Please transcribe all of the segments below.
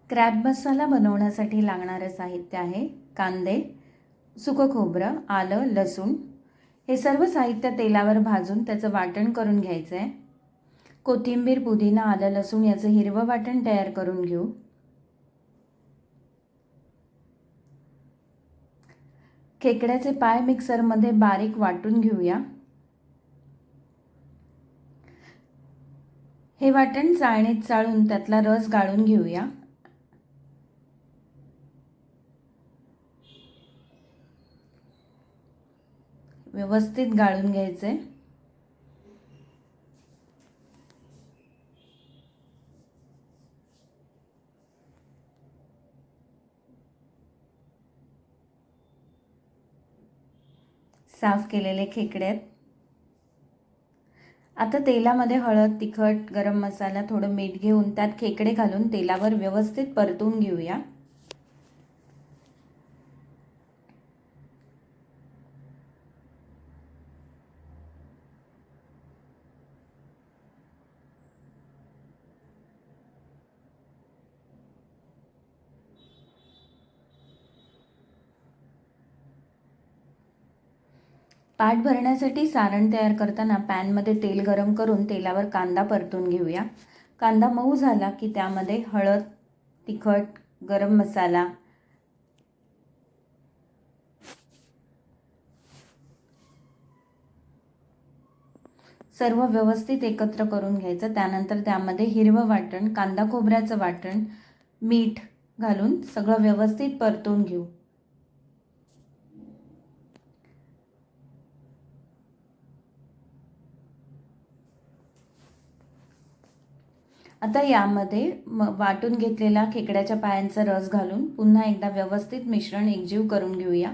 Crab मसाला बनवण्यासाठी लागणारे साहित्य आहे कांदे, सुकं खोबरं, आलं, लसूण. हे सर्व साहित्य तेलावर भाजून त्याचं वाटण करून घ्यायचं आहे. कोथिंबीर, पुदिना, आलं, लसूण याचं हिरवं वाटण तयार करून घेऊ. खेकड्याचे पाय मिक्सरमध्ये बारीक वाटून घेऊया. हे वाटण चाळणीत चाळून त्यातला रस गाळून घेऊया. व्यवस्थित गाळून घ्यायचे. साफ केलेले खेकडे आहेत. आता तेलामध्ये हळद, तिखट, गरम मसाला, थोडं मीठ घेऊन त्यात खेकडे घालून तेलावर व्यवस्थित परतून घेऊया. पाट भरण्यासाठी सारण तयार करताना पॅनमध्ये तेल गरम करून तेलावर कांदा परतून घेऊया. कांदा मऊ झाला की त्यामध्ये हळद, तिखट, गरम मसाला, सर्व व्यवस्थित एकत्र करून घ्यायचं. त्यानंतर त्यामध्ये हिरवं वाटण, कांदा खोबऱ्याचं वाटण, मीठ घालून सगळं व्यवस्थित परतून घेऊ. आता यामध्ये वाटून घेतलेला खेकड्याच्या पायांचा रस घालून पुन्हा एकदा व्यवस्थित मिश्रण एकजीव करून घेऊया.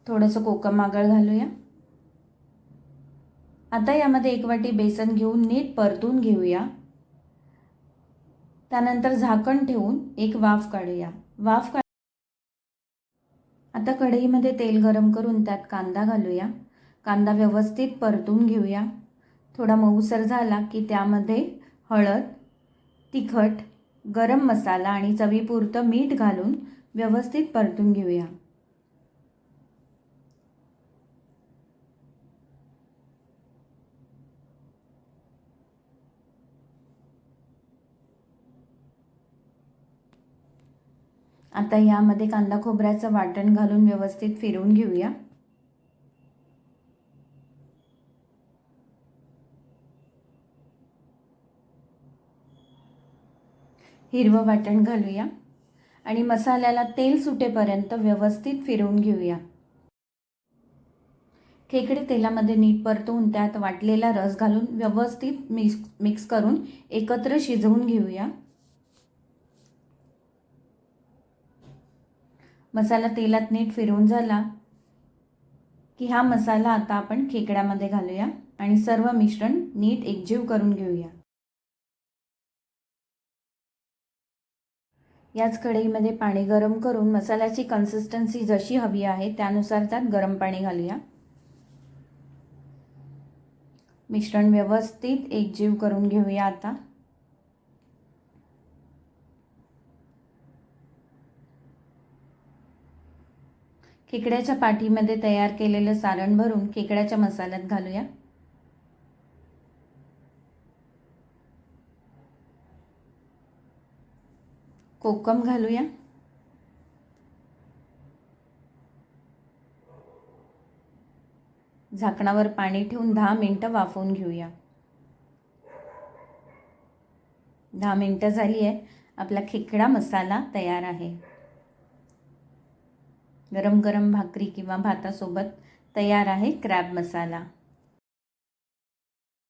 थोडंसं कोकम आगळ घालूया. आता यामध्ये 1 वाटी बेसन घेऊन नीट परतून घेऊया. त्यानंतर झाकण ठेवून एक वाफ काढूया. आता कढईमध्ये तेल गरम करून त्यात कांदा घालूया. कांदा व्यवस्थित परतून घेऊया. थोडा मऊसर झाला की त्यामध्ये हळद, तिखट, गरम मसाला आणि चवीपुरतं मीठ घालून व्यवस्थित परतून घेऊया. आता यामध्ये कांदा खोबऱ्याचं वाटण घालून व्यवस्थित फिरवून घेऊया. हिरवं वाटण घालूया आणि मसाल्याला तेल सुटेपर्यंत व्यवस्थित फिरवून घेऊया. खेकडे तेलामध्ये नीट परतवून त्यात वाटलेला रस घालून व्यवस्थित मिक्स करून एकत्र शिजवून घेऊया. मसाला तेलात नीट फिरवून झाला की हा मसाला आता आपण खेकड्यामध्ये घालूया आणि सर्व मिश्रण नीट एकजीव करून घेऊया. याच कढईमध्ये पाणी गरम करून मसाल्याची कन्सिस्टन्सी जशी हवी आहे त्यानुसार त्यात गरम पाणी घालूया. मिश्रण व्यवस्थित एकजीव करून घेऊया. आता खेकड्याच्या पाठीमध्ये तयार केलेलं सारण भरून खेकड्याच्या मसाल्यात घालूया. कोकम घालूया. झाकणावर पाणी ठेवून 10 मिनिटं वाफवून घेऊया. 10 मिनिटं झाली आहे. आपला खेकडा मसाला तयार आहे. गरम गरम भाकरी किंवा भातासोबत तयार आहे क्रॅब मसाला.